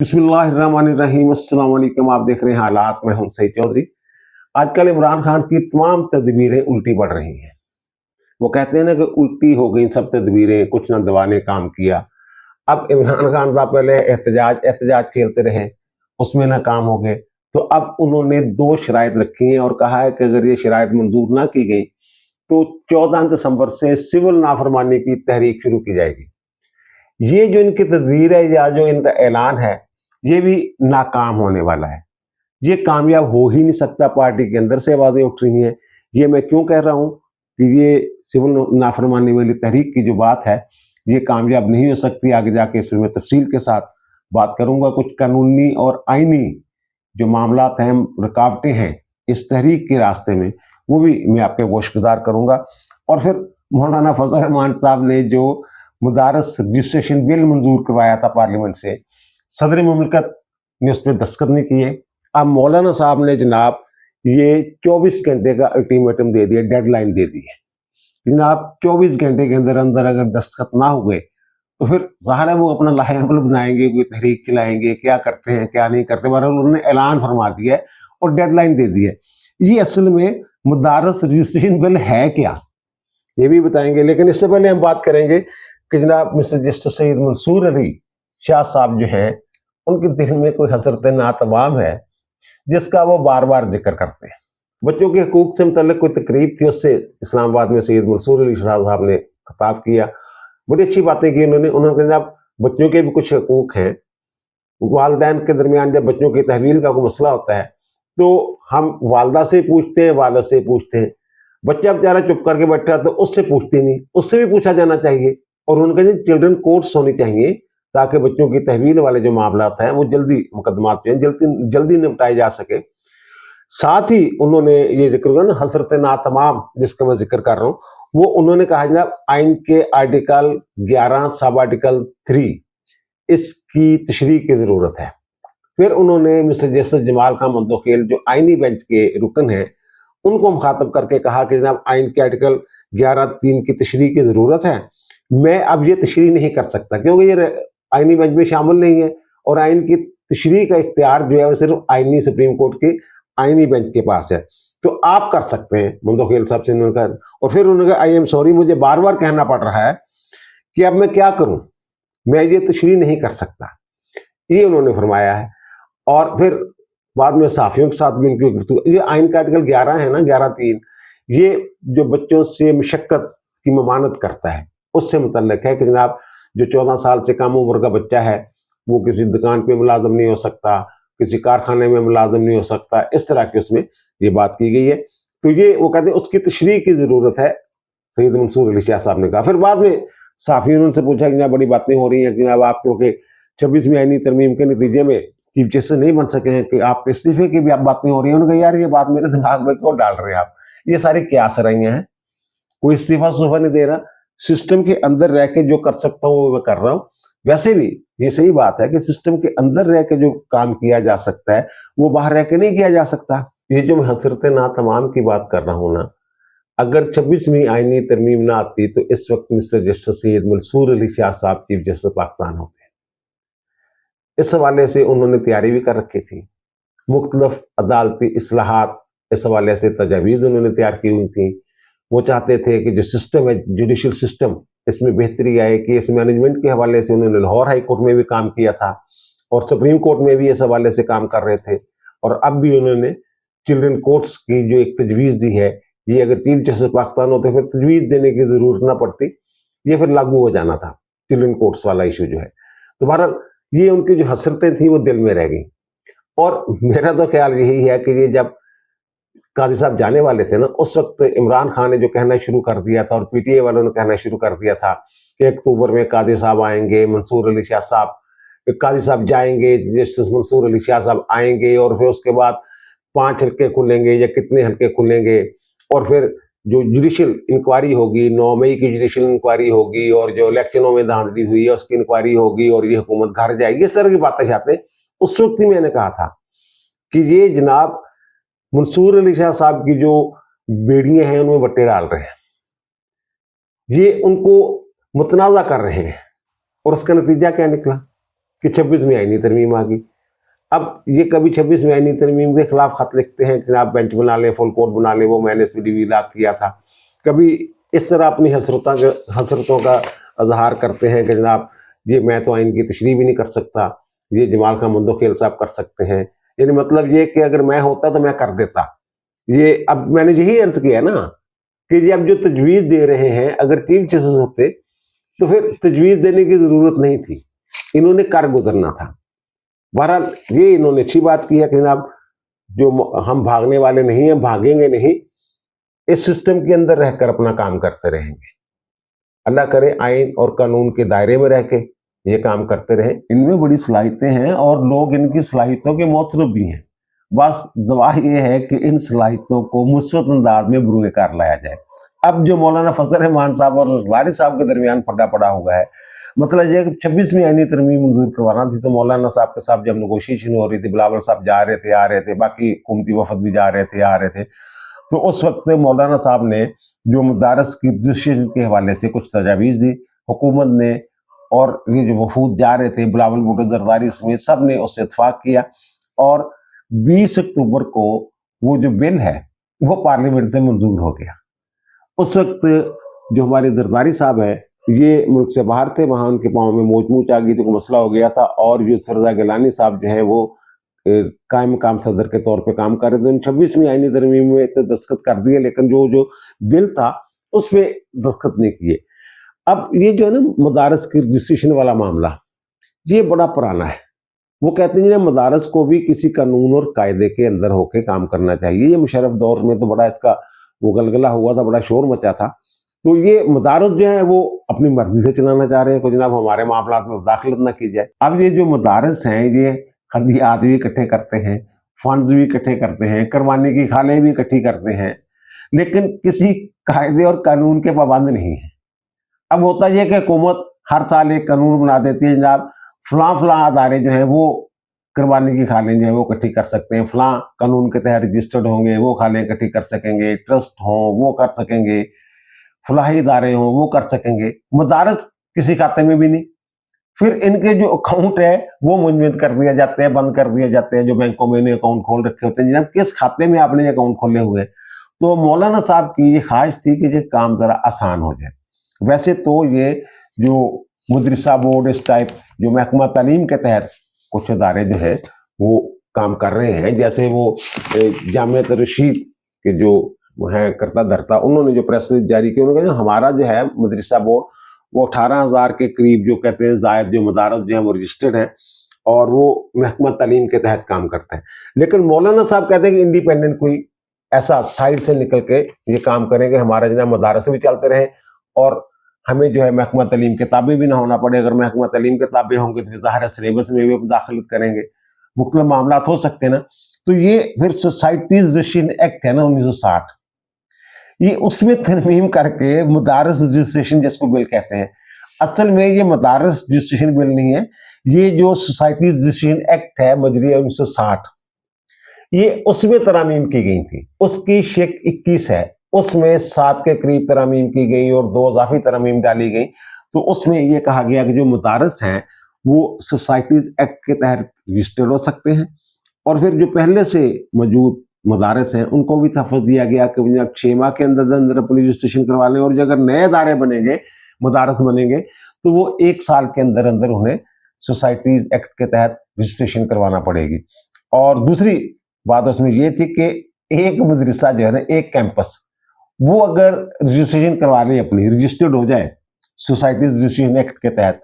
बिस्मिल्लाहिर्रहमानिर्रहीम। अस्सलाम वालेकुम। आप देख रहे हैं हालात में, हम सईद चौधरी। आजकल इमरान खान की तमाम तदबीरें उल्टी पड़ रही हैं। वो कहते हैं ना कि उल्टी हो गई सब तदबीरें, कुछ ना दवा ने काम किया। अब इमरान खान साहब पहले एहतजाज एहतजाज खेलते रहे, उसमें ना काम हो गए, तो अब उन्होंने दो शराइत रखी हैं और कहा है कि अगर ये शराइत मंजूर ना की गई तो 14 दिसंबर से सिविल नाफरमानी की तहरीक शुरू की जाएगी। ये जो इनकी तदबीर है या जो इनका ऐलान है, ये भी नाकाम होने वाला है। ये कामयाब हो ही नहीं सकता। पार्टी के अंदर से आवाजें उठ रही हैं। ये मैं क्यों कह रहा हूं कि ये सिविल नाफरमानी वाली तहरीक की जो बात है, ये कामयाब नहीं हो सकती। आगे जाके इसमें मैं तफसील के साथ बात करूंगा। कुछ कानूनी और आईनी जो मामलात हैं, रुकावटें हैं इस तहरीक के रास्ते में, वो भी मैं आपके गोशगुजार करूंगा। और फिर मौलाना फजल रहमान साहब ने जो मुदारस रजिस्ट्रेशन बिल मंजूर करवाया था पार्लियामेंट से, सदर मुमलिकत ने उस पर दस्तखत नहीं किए। अब मौलाना साहब ने जनाब ये 24 घंटे का अल्टीमेटम दे दिया, डेडलाइन दे दी है। जनाब 24 घंटे के अंदर अंदर अगर दस्तखत ना हुए तो फिर ज़ाहिर है वो अपना लाहेअमल बनाएंगे, कोई तहरीक चलाएंगे, क्या करते हैं क्या नहीं करते। बहरहाल उन्होंने ऐलान फरमा दिया है और डेडलाइन दे दी है। ये असल में मुदारस रजिस्ट्रेशन बिल है क्या, ये भी बताएंगे। लेकिन इससे पहले हम बात करेंगे कि जनाब मिस्टर जस्टिस सैयद मंसूर अली शाह साहब जो हैं, उनके दिल में कोई हसरत नातमाम है जिसका वो बार बार जिक्र करते हैं। बच्चों के हकूक से मुतल्लिक कोई तकरीब थी, उससे इस्लामाबाद में सैयद मंसूर अली शाह साहब ने खिताब किया। बड़ी अच्छी बातें की उन्होंने जनाब बच्चों के भी कुछ हकूक हैं। वालिदैन के दरमियान जब बच्चों की तहवील का कोई मसला होता है तो हम वालदा से पूछते हैं, वालिद से पूछते हैं। बच्चा बेचारा चुप करके बैठा तो उससे पूछते नहीं, उससे भी पूछा जाना चाहिए। और उनके जो चिल्ड्रन कोर्ट्स होनी चाहिए ताकि बच्चों की तहवील वाले जो मामलात हैं वो जल्दी मुकदमात जो हैं जल्दी जल्दी निपटाए जा सके। साथ ही उन्होंने ये जिक्र किया ना हसरत नातमाम जिसका मैं जिक्र कर रहा हूँ, वो उन्होंने कहा जनाब आइन के आर्टिकल 11 सब आर्टिकल 3 इसकी तशरीह की जरूरत है। फिर उन्होंने मिस्टर जस्टिस जमाल खान मंदोखेल जो आईनी बेंच के रुकन हैं, उनको मुखातब करके कहा कि जनाब आइन के आर्टिकल 11(3) की तशरीह की जरूरत है। मैं अब ये तशरीह नहीं कर सकता क्योंकि ये आईनी बेंच में शामिल नहीं है और आइन की तशरीह का इख्तियार जो है वो सिर्फ आईनी सुप्रीम कोर्ट के आईनी बेंच के पास है। तो आप कर सकते हैं, मंदोखेल साहब से उन्होंने कहा। और फिर उन्होंने कहा आई एम सॉरी, मुझे बार बार कहना पड़ रहा है कि अब मैं क्या करूं, मैं ये तशरीह नहीं कर सकता, ये उन्होंने फरमाया है। और फिर बाद में साफियों के साथ भी इनकी गुफ्तगू। ये आइन का आर्टिकल 11 है ना, 11(3), ये जो बच्चों से मशक्कत की ममानत करता है उससे मुतल्लिक है कि जनाब जो 14 साल से कम उम्र का बच्चा है वो किसी दुकान पे मुलाजम नहीं हो सकता, किसी कारखाने में मुलाजम नहीं हो सकता। इस तरह की उसमें ये बात की गई है। तो ये वो कहते हैं उसकी तशरीह की जरूरत है, सैयद मंसूर अली शाह साहब ने कहा। फिर बाद में साफियों ने उनसे पूछा कि जनाब बड़ी बातें हो रही हैं कि जनाब आप क्योंकि 26वीं आईनी तरमीम के नतीजे में चीफ जस्टिस नहीं बन सके हैं कि आप इस्तीफे की भी आप बातें हो रही हैं। उन्होंने कहा यार ये बात मेरे दिमाग में क्यों डाल रहे हैं आप, ये सारी क्या सराइयां हैं, कोई इस्तीफा सुफा नहीं दे रहा। सिस्टम के अंदर रह के जो कर सकता हूँ वो मैं कर रहा हूँ। वैसे भी ये सही बात है कि सिस्टम के अंदर रह के जो काम किया जा सकता है वो बाहर रह के नहीं किया जा सकता। ये जो मैं हसरत ना तमाम की बात कर रहा हूँ ना, अगर 26वीं आईनी तरमीम ना आती तो इस वक्त मिस्टर जस्टिस सैयद मंसूर अली शाह साहब चीफ जस्टिस पाकिस्तान होते। इस हवाले से उन्होंने तैयारी भी कर रखी थी। मुख्तलिफ अदालती इस्लाहात इस हवाले से तजावीज़ उन्होंने तैयार की हुई थी। वो चाहते थे कि जो सिस्टम है जुडिशल सिस्टम, इसमें बेहतरी आए। केस मैनेजमेंट के हवाले से उन्होंने लाहौर हाई कोर्ट में भी काम किया था और सुप्रीम कोर्ट में भी इस हवाले से काम कर रहे थे। और अब भी उन्होंने चिल्ड्रन कोर्ट्स की जो एक तजवीज़ दी है, ये अगर चीफ जस्टिस पाकिस्तान होते फिर तजवीज़ देने की ज़रूरत ना पड़ती, ये फिर लागू हो जाना था चिल्ड्रन कोर्ट्स वाला इशू जो है। तो बहरहाल ये उनकी जो हसरतें थी वो दिल में रह गई। और मेरा तो ख्याल यही है कि ये जब काजी साहब जाने वाले थे ना, उस वक्त इमरान खान ने जो कहना शुरू कर दिया था और पीटीए वालों ने कहना शुरू कर दिया था कि 1 अक्टूबर में काजी साहब आएंगे, मंसूर अली शाह साहब, काजी साहब जाएंगे, जस्टिस मंसूर अली शाह साहब आएंगे और फिर उसके बाद 5 हल्के खुलेंगे या कितने हल्के खुलेंगे और फिर जो जुडिशल इंक्वायरी होगी, 9 मई की जुडिशल इंक्वायरी होगी और जो इलेक्शनों में धांधली हुई है उसकी इंक्वायरी होगी और ये हुकूमत घर जाएगी। इस तरह की बातें चाहते हैं। उस वक्त ही मैंने कहा था कि ये जनाब मंसूर अली शाह साहब की जो बेड़ियां हैं उनमें बट्टे डाल रहे हैं, ये उनको मुतनाज़ा कर रहे हैं। और उसका नतीजा क्या निकला, کہ 26वीं आईनी तरमीम आ गई। अब ये कभी 26वीं आईनी तरमीम के खिलाफ खत लिखते हैं कि जनाब बेंच बना लें, फुल कोर्ट बना लें, वो मैंने SPDV लाक किया था। कभी इस तरह अपनी हसरतों का इजहार करते हैं कि जनाब ये मैं तो आइन की तशरीह भी नहीं कर सकता, ये जमाल खान मंदोखेल साहब कर सकते हैं। यानी मतलब ये कि अगर मैं होता तो मैं कर देता। ये अब मैंने यही अर्ज किया ना कि ये अब जो तजवीज़ दे रहे हैं, अगर चीफ जस्टिस होते तो फिर तजवीज़ देने की ज़रूरत नहीं थी, इन्होंने कर गुजरना था। बहरहाल ये इन्होंने अच्छी बात की है कि जनाब जो हम भागने वाले नहीं हैं, भागेंगे नहीं, इस सिस्टम के अंदर रहकर अपना काम करते रहेंगे। अल्लाह करे आइन और कानून के दायरे में रह के ये काम करते रहे। इनमें बड़ी सलाहियतें हैं और लोग इनकी सलाहियतों के मोतरफ भी हैं। बस दुआ ये है कि इन सलाहियतों को मुस्बत अंदाज में बरूए कार लाया जाए। अब जो मौलाना फजल रहमान साहब और वारिस साहब के दरमियान पड़ा पड़ा हुआ है, मतलब ये 26वीं आईनी तरमीम मंजूर करवाना थी तो मौलाना साहब के साथ जब नेगोशिएशन हो रही थी, बिलावल साहब जा रहे थे, आ रहे थे, बाकी हुकूमती वफद भी जा रहे थे, आ रहे थे, तो उस वक्त मौलाना साहब ने जो मदारस की डिसीजन के हवाले से कुछ तजावीज़ दी, हुकूमत ने और ये जो वफूद जा रहे थे, बिलावल भुट्टो जरदारी समेत सब ने उससे इत्तफाक किया और 20 अक्टूबर को वो जो बिल है वो पार्लियामेंट से मंजूर हो गया। उस वक्त जो हमारे जरदारी साहब है ये मुल्क से बाहर थे, वहाँ उनके पाँव में मोच आ गई थी, मसला हो गया था और जो सरजा गिलानी साहब जो है वो कायम काम सदर के तौर पे काम कर रहे थे। 26वीं आईनी तरमीम में तो दस्तखत कर दिए, लेकिन जो बिल था उसमें दस्तखत नहीं किए। अब ये जो है ना मदारस की रजिस्ट्रेशन वाला मामला, ये बड़ा पुराना है। वो कहते हैं मदारस को भी किसी कानून और कायदे के अंदर होके काम करना चाहिए। ये मुशर्रफ दौर में तो बड़ा इसका वो गलगला हुआ था, बड़ा शोर मचा था। तो ये मदारस जो है वो अपनी मर्जी से चलाना चाह रहे हैं कि जनाब हमारे मामलात में दाखिलत ना की जाए। अब ये जो मदारस हैं ये हदियात भी इकट्ठे करते हैं, फंड्स भी इकट्ठे करते हैं, करवाने की खालें भी इकट्ठी करते हैं, लेकिन किसी कायदे और कानून के पाबंद नहीं है। अब होता यह कि हुकूमत हर साल एक कानून बना देती है, जनाब फलां अदारे जो है वो करवाने की खालें जो है वो इकट्ठी कर सकते हैं, फलां कानून के तहत रजिस्टर्ड होंगे वो खालें इकट्ठी कर सकेंगे, ट्रस्ट हों वो कर सकेंगे, फलाही इदारे हों वो कर सकेंगे। मदारस किसी खाते में भी नहीं। फिर इनके जो अकाउंट है वो मुंजमद कर दिए जाते हैं, बंद कर दिए जाते हैं, जो बैंकों में इन्हें अकाउंट खोल रखे होते हैं, जनाब किस खाते में आपने ये अकाउंट खोले हुए। तो मौलाना साहब की ये ख्वाहिश थी कि ये काम जरा आसान हो जाए। वैसे तो ये जो मदरसा बोर्ड इस टाइप जो महकमा तालीम के तहत कुछ अदारे जो है वो काम कर रहे हैं, जैसे वो जामियत रशीद के जो है करता धरता, उन्होंने जो प्रेस रिलीज जारी की, उन्होंने कहा हमारा जो है मदरसा बोर्ड वो 18,000 के करीब जो कहते हैं जायद जो मदारस जो है वो रजिस्टर्ड है और वो महकमा तालीम के तहत काम करते हैं। लेकिन मौलाना साहब कहते हैं कि इंडिपेंडेंट कोई ऐसा साइड से निकल के ये काम करेंगे, हमारा जो है मदारस भी चलते रहे और हमें जो है महकमा तालीम के ताबे भी ना होना पड़े। अगर महकमा तालीम के ताबे होंगे तो ज़ाहिर है सिलेबस में भी दाखिलत करेंगे, मुख्तलिफ मामलात हो सकते हैं ना। तो ये फिर सोसाइटीज रजिस्ट्रेशन एक्ट है ना 1960, ये उसमें तरमीम करके मदारस रजिस्ट्रेशन जिसको बिल कहते हैं, असल में ये मदारस रजिस्ट्रेशन बिल नहीं है, ये जो सोसाइटीज रजिस्ट्रेशन एक्ट है मजरी 1960, ये उसमें तरामीम की गई थी। उसकी शेक 21 है, उसमें 7 के करीब तरामीम की गई और 2 इजाफी तरामीम डाली गई। तो उसमें ये कहा गया कि जो मदारस हैं वो सोसाइटीज एक्ट के तहत रजिस्टर्ड हो सकते हैं और फिर जो पहले से मौजूद मदारस हैं उनको भी तहफ़्फ़ुज़ दिया गया कि आप 6 माह के अंदर अंदर अपनी रजिस्ट्रेशन करवा लें और अगर नए अदारे बनेंगे, मदारस बनेंगे, तो वो 1 साल के अंदर अंदर उन्हें सोसाइटीज एक्ट के तहत रजिस्ट्रेशन करवाना पड़ेगी। और दूसरी बात उसमें ये थी कि एक मदरसा जो है ना, एक कैंपस, वो अगर रजिस्ट्रेशन करवा ले अपनी रजिस्टर्ड हो जाए सोसाइटीज रजिस्ट्रेशन एक्ट के तहत,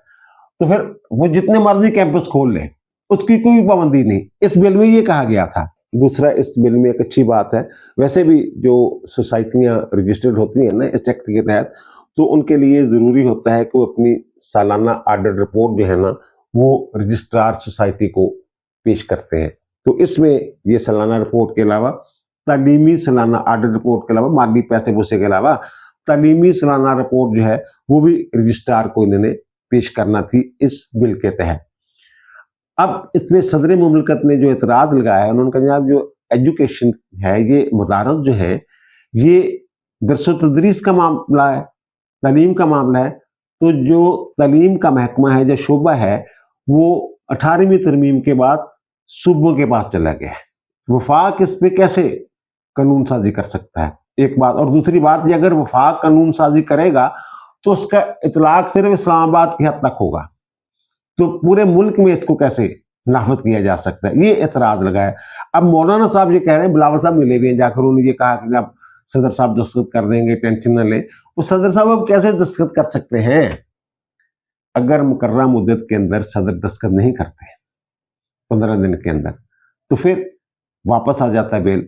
तो फिर वो जितने मर्जी कैंपस खोल ले, उसकी कोई पाबंदी नहीं। इस बिल में ये कहा गया था। दूसरा इस बिल में एक अच्छी बात है, वैसे भी जो सोसाइटियाँ रजिस्टर्ड होती हैं ना इस एक्ट के तहत, तो उनके लिए ज़रूरी होता है कि वो अपनी सालाना ऑडिट रिपोर्ट जो है ना वो रजिस्ट्रार सोसाइटी को पेश करते हैं। तो इसमें ये सालाना रिपोर्ट के अलावा तालीमी सालाना ऑडिट रिपोर्ट के अलावा माली पैसे भूसे के अलावा तालीमी सालाना रिपोर्ट जो है वो भी रजिस्ट्रार को इन्होंने पेश करना थी इस बिल के तहत। अब इसमें सदर मुमलकत ने जो एतराज़ लगाया है, उन्होंने कहा जो एजुकेशन है, ये मदारस जो है ये दरस तदरीस का मामला है, तालीम का मामला है, तो जो तालीम का महकमा है, जो शोबा है, वो 18वीं तरमीम के बाद सूबों के पास चला गया है। वफाक इस पे कैसे कानून साजी कर सकता है, एक बात। और दूसरी बात, ये अगर वफाक कानून साजी करेगा तो उसका इतलाक सिर्फ इस्लामाबाद की हद तक होगा, तो पूरे मुल्क में इसको कैसे नाफिज किया जा सकता है, ये एतराज लगाया। अब मौलाना साहब ये कह रहे हैं, बिलावल साहब मिले हुए हैं जाकर, उन्होंने ये कहा कि अब सदर साहब दस्तखत कर देंगे, टेंशन न लें। वो सदर साहब अब कैसे दस्तखत कर सकते हैं? अगर मुकर्रर मुद्दत के अंदर सदर दस्तखत नहीं करते 15 दिन के अंदर, तो फिर वापस आ जाता है बेल,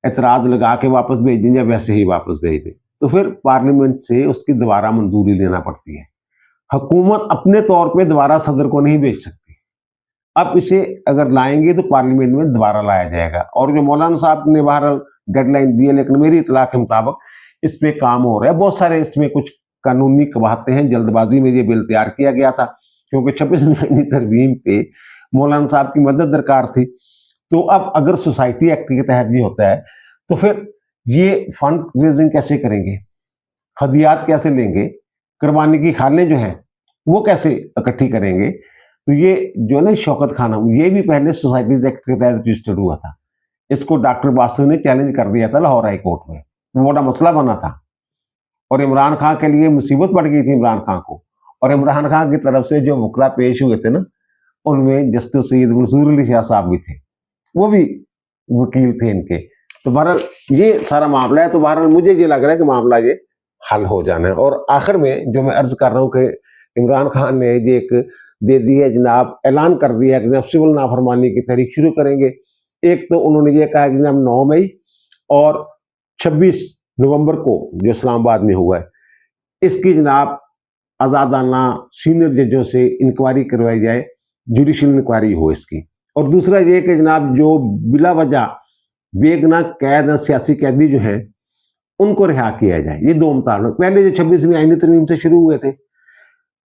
एतराज लगा के वापस भेज दें या वैसे ही वापस भेज दें, तो फिर पार्लियामेंट से उसकी दोबारा मंजूरी लेना पड़ती है। हुकूमत अपने तौर पे दोबारा सदर को नहीं भेज सकती। अब इसे अगर लाएंगे तो पार्लियामेंट में दोबारा लाया जाएगा। और जो मौलाना साहब ने बहरहाल डेडलाइन दी है, लेकिन मेरी इतला के मुताबिक इस पे काम हो रहा है। बहुत सारे इसमें कुछ कानूनी कवाहतें हैं, जल्दबाजी में ये बिल तैयार किया गया था, क्योंकि 26वीं तरमीम पे मौलाना साहब की मदद दरकार थी। तो अब अगर सोसाइटी एक्ट के तहत ये होता है, तो फिर ये फंड रेजिंग कैसे करेंगे, हदियात कैसे लेंगे, कुर्बानी की खानें जो हैं वो कैसे इकट्ठी करेंगे? तो ये जो ना शौकत खाना, ये भी पहले सोसाइटीज एक्ट के तहत रजिस्टर्ड हुआ था। इसको डॉक्टर बासु ने चैलेंज कर दिया था लाहौर हाई कोर्ट में, वो बड़ा मसला बना था और इमरान खान के लिए मुसीबत पड़ गई थी इमरान खान को। और इमरान खान की तरफ से जो वकला पेश हुए थे ना, उनमें जस्टिस सैयद मंसूर अली शाह साहब भी थे, वो भी वकील थे इनके। तो बहरहाल ये सारा मामला है। तो बहरहाल मुझे ये लग रहा है कि मामला ये हल हो जाना है। और आखिर में जो मैं अर्ज कर रहा हूँ कि इमरान खान ने ये एक दे दी है जनाब, ऐलान कर दिया है कि जनाब सिविल नाफरमानी की तहरीक शुरू करेंगे। एक तो उन्होंने ये कहा कि जनाब 9 मई और 26 नवंबर को जो इस्लामाबाद में हुआ है, इसकी जनाब आज़ादाना सीनियर जजों से इंक्वायरी करवाई जाए, जुडिशल इंक्वायरी हो इसकी। और दूसरा ये कि जनाब जो बिला वजह बेगुनाह कैद सियासी कैदी जो हैं उनको रिहा किया जाए। ये दो मुताबिक पहले जो 26वीं आईनी तरमीम से शुरू हुए थे,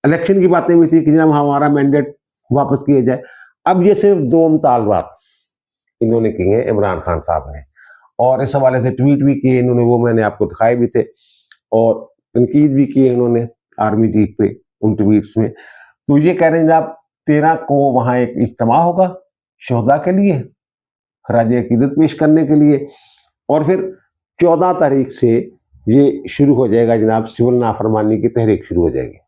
इलेक्शन की बातें भी थी कि जनाब हमारा मैंडेट वापस किया जाए। अब ये सिर्फ दो मुतालबात इन्होंने किए हैं इमरान खान साहब ने, और इस हवाले से ट्वीट भी किए इन्होंने, वो मैंने आपको दिखाए भी थे, और तनकीद भी की इन्होंने आर्मी चीफ पे उन ट्वीट्स में। तो ये कह रहे हैं जनाब 13 को वहाँ एक इज्तिमा होगा शहदा के लिए, खराज अकीदत पेश करने के लिए, और फिर 14 तारीख से ये शुरू हो जाएगा जनाब, सिविल नाफरमानी की तहरीक शुरू हो जाएगी।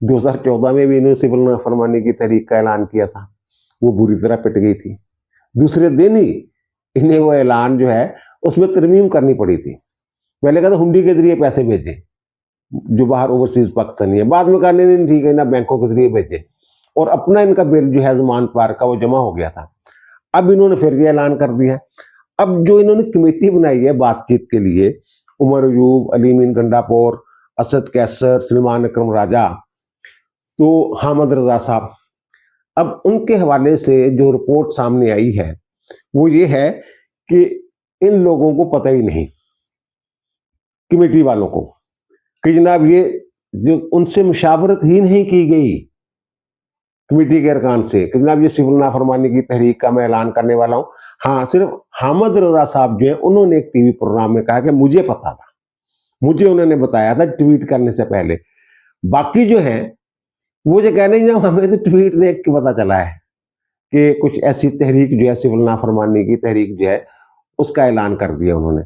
2014 में भी इन्होंने सिविल नाफरमानी की तहरीक का ऐलान किया था, वो बुरी तरह पिट गई थी। दूसरे दिन ही इन्हें वो ऐलान जो है उसमें तरमीम करनी पड़ी थी। पहले कहते हुंडी के जरिए पैसे भेजे जो बाहर ओवरसीज पाकिस्तानी है, बाद में कहा नहीं ठीक है ना बैंकों के जरिए भेजे, और अपना इनका बिल जो है जमान पार का वो जमा हो गया था। अब इन्होंने फिर ये ऐलान कर दिया। अब जो इन्होंने कमेटी बनाई है बातचीत के लिए, उमर अयूब, अलीमीन गंडापोर, असद कैसर, सलमान अकरम राजा, तो हामिद रजा साहब, अब उनके हवाले से जो रिपोर्ट सामने आई है वो ये है कि इन लोगों को पता ही नहीं, कमेटी वालों को, कि जनाब ये जो उनसे मुशावरत ही नहीं की गई कमेटी के अरकान से कि जनाब ये सिविल नाफरमानी की तहरीक का मैं ऐलान करने वाला हूँ। हाँ, सिर्फ हामिद रजा साहब जो है उन्होंने एक टीवी प्रोग्राम में कहा कि मुझे पता था, मुझे उन्होंने बताया था ट्वीट करने से पहले। बाकी जो है वो जो कह रहे हैं हमें तो ट्वीट देख के पता चला है कि कुछ ऐसी तहरीक जो है सिविल नाफरमानी की तहरीक जो है उसका ऐलान कर दिया उन्होंने।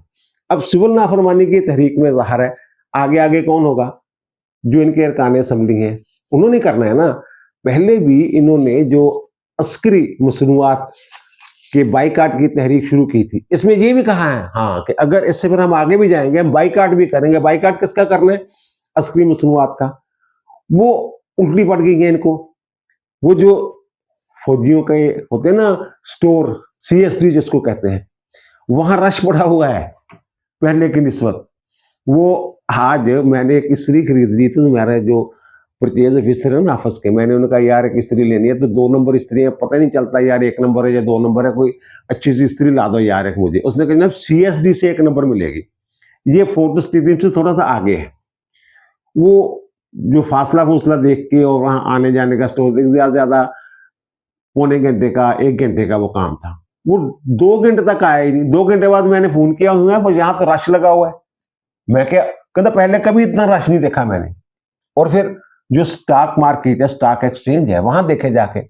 अब सिविल नाफरमानी की तहरीक में ज़ाहिर है आगे आगे कौन होगा, जो इनके अरकान असम्बली हैं उन्होंने करना है ना। पहले भी इन्होंने जो अस्करी मसनूआत के बाइकाट की तहरीक शुरू की थी, इसमें ये भी कहा है हाँ कि अगर इससे फिर हम आगे भी जाएंगे हम बाइकाट भी करेंगे। बाइकाट किसका करना है? अस्करी मसनूआत का। वो उल्टी पड़ गई है इनको। वो जो फौजियों के होते हैं ना स्टोर, CSD जिसको कहते हैं, वहां रश बढ़ा हुआ है पहले की निस्बत। वो आज मैंने एक इस्त्री खरीद ली थी, तो मेरा जो परचेज ऑफिसर है ना ऑफिस के, मैंने उन्हें कहा यार एक इस्त्री लेनी है, तो 2 नंबर इस्त्री है, पता नहीं चलता यार 1 नंबर है या 2 नंबर है, कोई अच्छी सी इस्त्री ला दो यार एक मुझे। उसने कहा CSD से 1 नंबर मिलेगी, ये फोटो स्टेडियम से थोड़ा सा आगे है। वो जो फासला फूसला देख के और वहां आने जाने का स्टोर देख, ज्यादा ज्यादा पौने घंटे का 1 घंटे का वो काम था। वो 2 घंटे तक आया ही नहीं। 2 घंटे बाद मैंने फोन किया, उसने यहाँ तो रश लगा हुआ है। मैं क्या कहता, पहले कभी इतना रश नहीं देखा मैंने। और फिर जो स्टॉक मार्केट है, स्टॉक एक्सचेंज है, वहां देखे जाके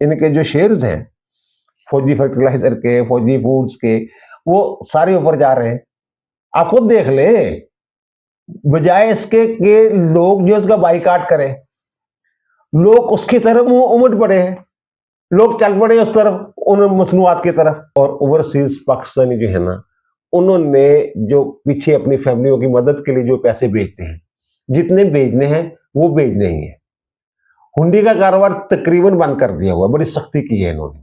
ان کے جو شیئرز ہیں فوجی فرٹیلائزر کے, فوجی فوڈز کے, وہ سارے اوپر جا رہے ہیں. آپ خود دیکھ لیں, بجائے اس کے کہ لوگ جو اس کا بائیکاٹ کریں, لوگ اس کی طرف منہ امٹ پڑے ہیں, لوگ چل پڑے اس طرف, ان مصنوعات کی طرف. اور اوورسیز پاکستانی جو ہے نا, انہوں نے جو پیچھے اپنی فیملیوں کی مدد کے لیے جو پیسے بھیجتے ہیں, جتنے بھیجنے ہیں وہ بھیجنے ہی ہیں. ہنڈی کا کاروبار تقریباً بند کر دیا ہوا, بڑی سختی کی ہے انہوں نے.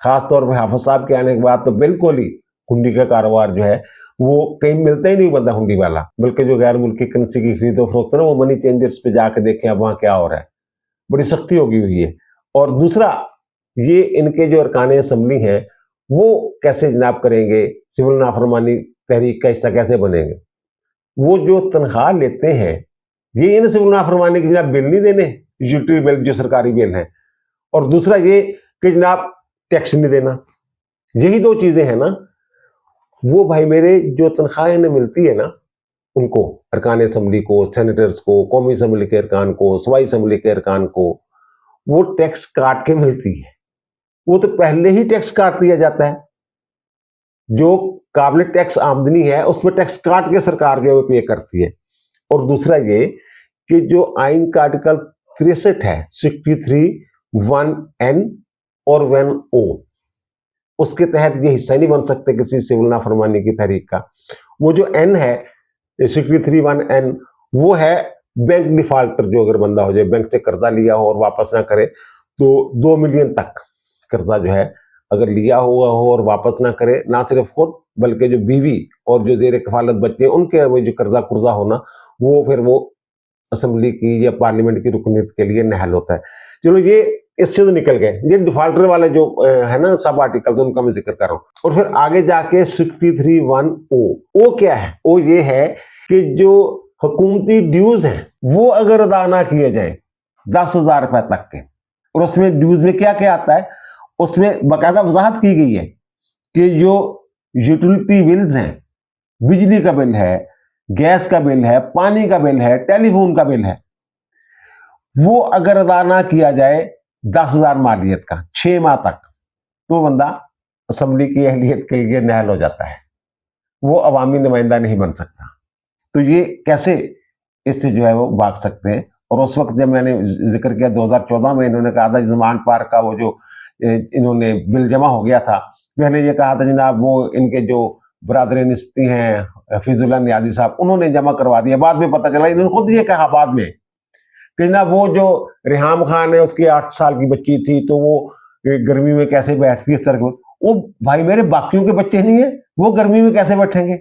خاص طور پہ حافظ صاحب کے آنے کے بعد تو بالکل ہی ہنڈی کا کاروبار جو ہے وہ کہیں ملتا ہی نہیں بندہ ہنڈی والا. بلکہ جو غیر ملکی کرنسی کی خرید و فروخت ہے نا, وہ منی چینجرز پہ جا کے دیکھیں اب وہاں کیا ہو رہا ہے. بڑی سختی ہو گئی ہوئی ہے. اور دوسرا یہ ان کے جو ارکان اسمبلی ہیں وہ کیسے جناب کریں گے, سول نافرمانی تحریک کا حصہ کیسے بنیں گے. وہ جو تنخواہ لیتے ہیں یہ ان سول نافرمانی کی جناب بل نہیں دینے, یوٹیلیٹی بل جو سرکاری بل ہیں, اور دوسرا یہ کہ جناب ٹیکس نہیں دینا. یہی دو چیزیں ہیں نا. وہ بھائی میرے جو تنخواہ انہیں ملتی ہے نا ان کو, ارکان اسمبلی کو, سینیٹرز کو, قومی اسمبلی کے ارکان کو, صوبائی اسمبلی کے ارکان کو, وہ ٹیکس کاٹ کے ملتی ہے. وہ تو پہلے ہی ٹیکس کاٹ دیا جاتا ہے. جو قابل ٹیکس آمدنی ہے اس پہ ٹیکس کاٹ کے سرکار جو ہے پے کرتی ہے. اور دوسرا یہ کہ جو آئین کا آرٹیکل 63 ہے, 63(1)(n) اور 1(o), اس کے تحت یہ حصہ نہیں بن سکتے کسی سول نافرمانی کی تحریک کا. وہ جو n ہے 63(1)(n) وہ ہے بینک ڈیفالٹر. جو اگر بندہ ہو جائے, بینک سے قرضہ لیا ہو اور واپس نہ کرے تو 2 ملین تک قرضہ جو ہے اگر لیا ہوا ہو اور واپس نہ کرے, نہ صرف خود بلکہ جو بیوی اور جو زیر کفالت بچے ان کے جو قرضہ ہونا, وہ پھر وہ اسمبلی کی یا پارلیمنٹ کی رکنیت کے لیے نہل ہوتا ہے. چلو یہ اس سے تو نکل گئے. یہ ڈیفالٹر والے جو ہے نا سب آرٹیکل, ان کا میں ذکر کر رہا ہوں. اور پھر آگے جا کے 63(1)(o), او کیا ہے؟ او یہ ہے کہ جو حکومتی ڈیوز ہیں وہ اگر ادا نہ کیے جائیں 10,000 روپے تک کے, اور اس میں ڈیوز میں کیا کیا آتا ہے, اس میں باقاعدہ وضاحت کی گئی ہے کہ جو یوٹیلیٹی بلز ہیں, بجلی کا بل ہے, گیس کا بل ہے, پانی کا بل ہے, ٹیلی فون کا بل ہے, وہ اگر ادا نہ کیا جائے 10,000 مالیت کا 6 ماہ تک, تو بندہ اسمبلی کی اہلیت کے لیے نہل ہو جاتا ہے, وہ عوامی نمائندہ نہیں بن سکتا. تو یہ کیسے اس سے جو ہے وہ بھاگ سکتے ہیں. اور اس وقت جب میں نے ذکر کیا 2014 میں انہوں نے کہا تھا زمان پارک کا وہ جو انہوں نے بل جمع ہو گیا تھا, میں نے یہ کہا تھا جناب وہ ان کے جو برادر نسبتی ہیں حفیظ اللہ نیازی صاحب, انہوں نے جمع کروا دیا. بعد میں پتہ چلا انہوں نے خود یہ کہا بعد میں کہ جناب وہ جو ریحام خان ہے اس کی 8 سال کی بچی تھی, تو وہ گرمی میں کیسے بیٹھتی ہے اس طرح. وہ بھائی میرے باقیوں کے بچے نہیں ہیں, وہ گرمی میں کیسے بیٹھیں گے؟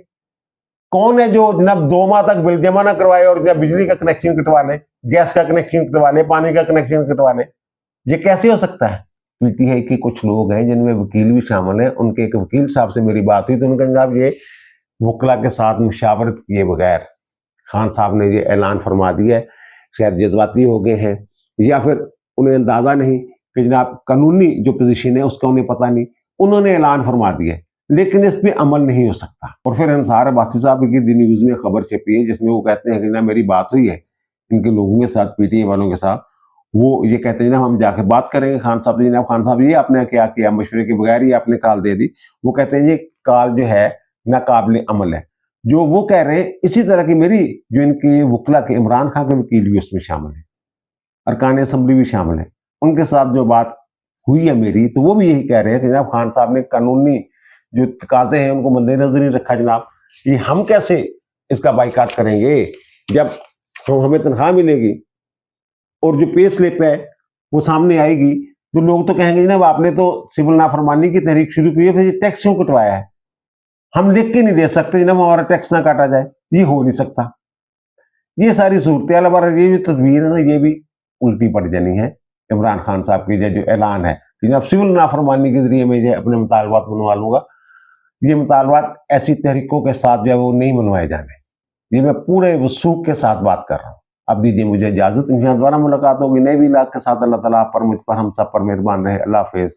کون ہے جو جناب 2 ماہ تک بل جمع نہ کروائے اور جناب بجلی کا کنیکشن کٹوا لے, گیس کا کنیکشن کٹوا لے, پانی کا کنیکشن کٹوا لے؟ یہ کیسے ہو سکتا ہے؟ پی ٹی آئی کے کچھ لوگ ہیں جن میں وکیل بھی شامل ہیں. ان کے ایک وکیل صاحب سے میری بات ہوئی تو ان کا جناب یہ وکلا کے ساتھ مشاورت کیے بغیر خان صاحب نے یہ اعلان فرما دیا ہے. شاید جذباتی ہو گئے ہیں, یا پھر انہیں اندازہ نہیں کہ جناب قانونی جو پوزیشن ہے اس کا انہیں پتہ نہیں, انہوں نے اعلان فرما دیا ہے لیکن اس پہ عمل نہیں ہو سکتا. اور پھر انصار عباسی صاحب کی دی نیوز میں خبر چھپی ہے جس میں وہ کہتے ہیں کہ جناب میری بات ہوئی ہے ان کے لوگوں کے ساتھ, پی ٹی آئی والوں کے ساتھ. وہ یہ کہتے ہیں جناب ہم جا کے بات کریں گے خان صاحب سے. جناب خان صاحب یہ آپ نے کیا کیا, مشورے کے بغیر ہی آپ نے کال دے دی. وہ کہتے ہیں یہ کال جو ہے ناقابل عمل ہے. جو وہ کہہ رہے ہیں اسی طرح کی میری جو ان کے وکلا کے عمران خان کے وکیل بھی اس میں شامل ہیں, ارکان اسمبلی بھی شامل ہیں, ان کے ساتھ جو بات ہوئی ہے میری, تو وہ بھی یہی کہہ رہے ہیں کہ جناب خان صاحب نے قانونی جو تقاضے ہیں ان کو مد نظر نہیں رکھا. جناب یہ ہم کیسے اس کا بائیکاٹ کریں گے جب ہمیں تنخواہ ملے گی اور جو پے سلپ ہے وہ سامنے آئے گی تو لوگ تو کہیں گے جناب آپ نے تو سول نافرمانی کی تحریک شروع کی ہے, پھر یہ ٹیکس کیوں کٹوایا ہے؟ ہم لکھ کے نہیں دے سکتے جناب ہمارا ٹیکس نہ کاٹا جائے, یہ ہو نہیں سکتا. یہ ساری صورتحال ہمارا یہ جو تدبیر ہے نا یہ بھی الٹی پڑ جانی ہے. عمران خان صاحب کی جو اعلان ہے جناب سول نافرمانی کے ذریعے میں یہ اپنے مطالبات منوا لوں گا, یہ مطالبات ایسی تحریکوں کے ساتھ جو ہے وہ نہیں منوائے جانے. یہ میں پورے وثوق کے ساتھ بات کر رہا ہوں. اب دیجیے مجھے اجازت, انشاءاللہ دوبارہ ملاقات ہوگی نئے ویلاگ کے ساتھ. اللہ تعالیٰ آپ پر, مجھ پر, ہم سب پر مہربان رہے. اللہ حافظ.